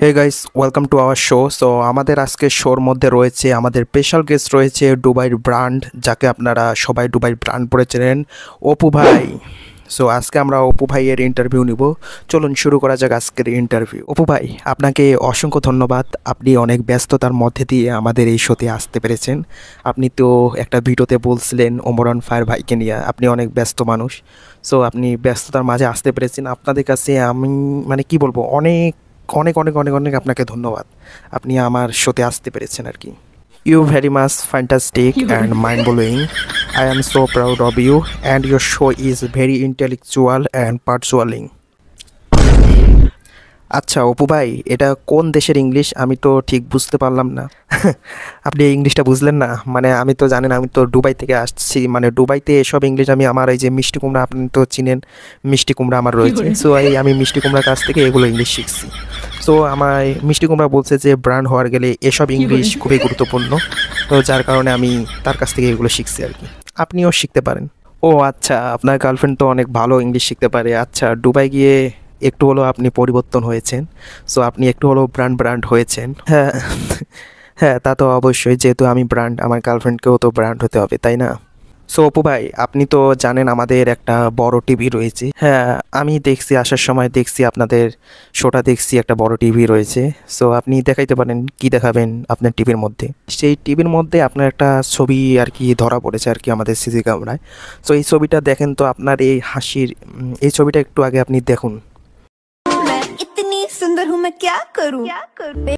Hey guys, welcome to our show. So আমাদের আজকে শোর মধ্যে রয়েছে আমাদের স্পেশাল গেস্ট রয়েছে দুবাইয়ের ব্র্যান্ড, যাকে আপনারা সবাই দুবাইয়ের ব্র্যান্ড বলে চেনেন, অপু ভাই। সো আজকে আমরা অপু ভাইয়ের ইন্টারভিউ নিব। চলুন শুরু করা যাক আজকের ইন্টারভিউ। অপু ভাই, আপনাকে অসংখ্য ধন্যবাদ। আপনি অনেক ব্যস্ততার মধ্যে দিয়ে আমাদের এই শোতে আসতে পেরেছেন। আপনি তো একটা ভিডিওতে বলছিলেন ওমরান ফায়ার ভাইকে নিয়ে, আপনি অনেক ব্যস্ত মানুষ। সো আপনি ব্যস্ততার মাঝে আসতে পেরেছেন। আপনাদের কাছে আমি কি বলবো, অনেক অনেক অনেক অনেক অনেক আপনাকে ধন্যবাদ। আপনি আমার শোতে আসতে পেরেছেন আর কি। You very much fantastic and mind blowing. I am so proud of you and your show is very intellectual and persuading. আচ্ছা অপু ভাই, এটা কোন দেশের ইংলিশ আমি তো ঠিক বুঝতে পারলাম না। আপনি এই ইংলিশটা বুঝলেন না? আমি তো জানেন, আমি তো দুবাই থেকে আসছি। দুবাইতে এসব ইংলিশ আমার এই যে মিষ্টি কুমড়া, আপনি তো চিনেন মিষ্টি কুমড়া আমার রয়েছে। সো আমি মিষ্টি কুমড়ার কাছ থেকে এগুলো ইংলিশ শিখছি। সো আমায় মিষ্টি কুমড়া বলছে যে ব্র্যান্ড হওয়ার গেলে এসব ইংলিশ খুবই গুরুত্বপূর্ণ। তো যার কারণে আমি তার কাছ থেকে এগুলো শিখছি আর কি। আপনিও শিখতে পারেন। ও আচ্ছা, আপনার গার্লফ্রেন্ড তো অনেক ভালো ইংলিশ শিখতে পারে। আচ্ছা, দুবাই গিয়ে একটু হলেও আপনি পরিবর্তন হয়েছেন। সো আপনি একটু হলেও ব্র্যান্ড হয়েছেন। হ্যাঁ, হ্যাঁ, তা তো অবশ্যই। যেহেতু আমি ব্র্যান্ড, আমার গার্লফ্রেন্ডকেও তো ব্র্যান্ড হতে হবে, তাই না? সো অপু ভাই, আপনি তো জানেন আমাদের একটা বড় টিভি রয়েছে। হ্যাঁ, আমি দেখছি, আসার সময় দেখছি আপনাদের শোটা দেখছি, একটা বড় টিভি রয়েছে। সো আপনি দেখাইতে পারেন, কি দেখাবেন আপনার টিভির মধ্যে? সেই টিভির মধ্যে আপনার একটা ছবি আর কি ধরা পড়েছে আর কি আমাদের সিসি ক্যামেরায়। সো এই ছবিটা দেখেন তো, আপনার এই হাসির এই ছবিটা একটু আগে আপনি দেখুন।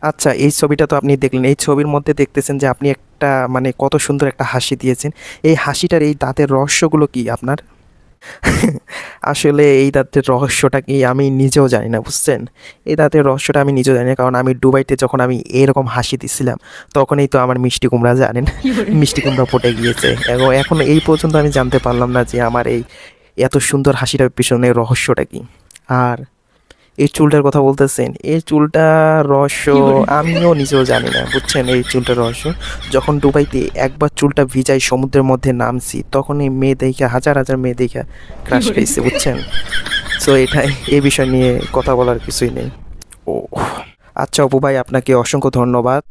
আচ্ছা, এই ছবিটা তো আপনি দেখলেন। এই ছবির মধ্যে দেখতেছেন যে আপনি একটা কত সুন্দর একটা হাসি দিয়েছেন। এই হাসিটার এই দাঁতের রহস্যগুলো কি আপনার? আসলে এই দাঁতের রহস্যটা কি আমি নিজেও জানি না, বুঝছেন? এই দাঁতের রহস্যটা আমি নিজেও জানি না, কারণ আমি দুবাইতে যখন আমি এরকম হাসি দিচ্ছিলাম, তখনই তো আমার মিষ্টি কুমড়া, জানেন, মিষ্টি কুমড়া ফুটে গিয়েছে। এখন এই পর্যন্ত আমি জানতে পারলাম না যে আমার এই এত সুন্দর হাসিটার পিছনে রহস্যটা কি। আর এই চুলটার কথা বলতেছেন, এই চুলটার রহস্য আমিও নিজেও জানি না, বুঝছেন? এই চুলটার রহস্য, যখন দুবাইতে একবার চুলটা ভিজাই সমুদ্রের মধ্যে নামছি, তখন এই মেয়ে দেখা, হাজার হাজার মেয়ে দেখা ক্রাশ খাইছে, বুঝছেন? সো এটাই, এই বিষয় নিয়ে কথা বলার কিছুই নেই। ও আচ্ছা অপু ভাই, আপনাকে অসংখ্য ধন্যবাদ।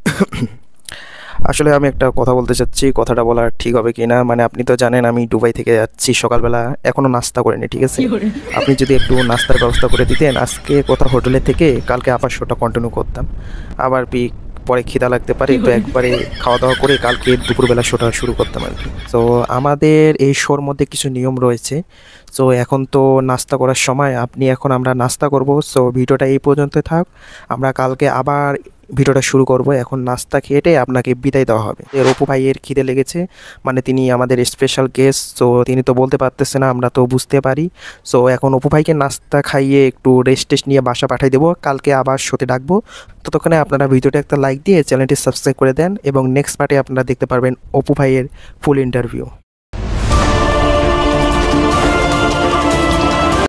আসলে আমি একটা কথা বলতে চাচ্ছি, কথাটা বলার ঠিক হবে কি না। আপনি তো জানেন আমি দুবাই থেকে যাচ্ছি সকালবেলা, এখনও নাস্তা করিনি, ঠিক আছে? আপনি যদি একটু নাস্তার ব্যবস্থা করে দিতেন, আজকে কোথাও হোটেলে থেকে কালকে আবার শোটা কন্টিনিউ করতাম। আবার পরে খিদা লাগতে পারে, তো একবারে খাওয়া দাওয়া করে কালকে দুপুরবেলা শোটা শুরু করতাম আর কি। তো আমাদের এই শোর মধ্যে কিছু নিয়ম রয়েছে। সো এখন তো নাস্তা করার সময়, আমরা নাস্তা করব। সো ভিডিওটা এই পর্যন্ত থাক, আমরা কালকে আবার ভিডিওটা শুরু করব। এখন নাস্তা খেয়ে আপনাকে বিদায় দেওয়া হবে। অপু ভাইয়ের খিদে লেগেছে, তিনি আমাদের স্পেশাল গেস্ট। সো তিনি তো বলতে পারতেছে না, আমরা তো বুঝতে পারি। সো এখন অপু ভাইকে নাস্তা খাইয়ে একটু রেস্ট নিয়ে বাসা পাঠিয়ে দেবো, কালকে আবার শোতে ডাকবো। ততক্ষণে আপনারা ভিডিওটা একটা লাইক দিয়ে চ্যানেলটি সাবস্ক্রাইব করে দেন, এবং নেক্সট পার্টে আপনারা দেখতে পারবেন অপু ভাইয়ের ফুল ইন্টারভিউ।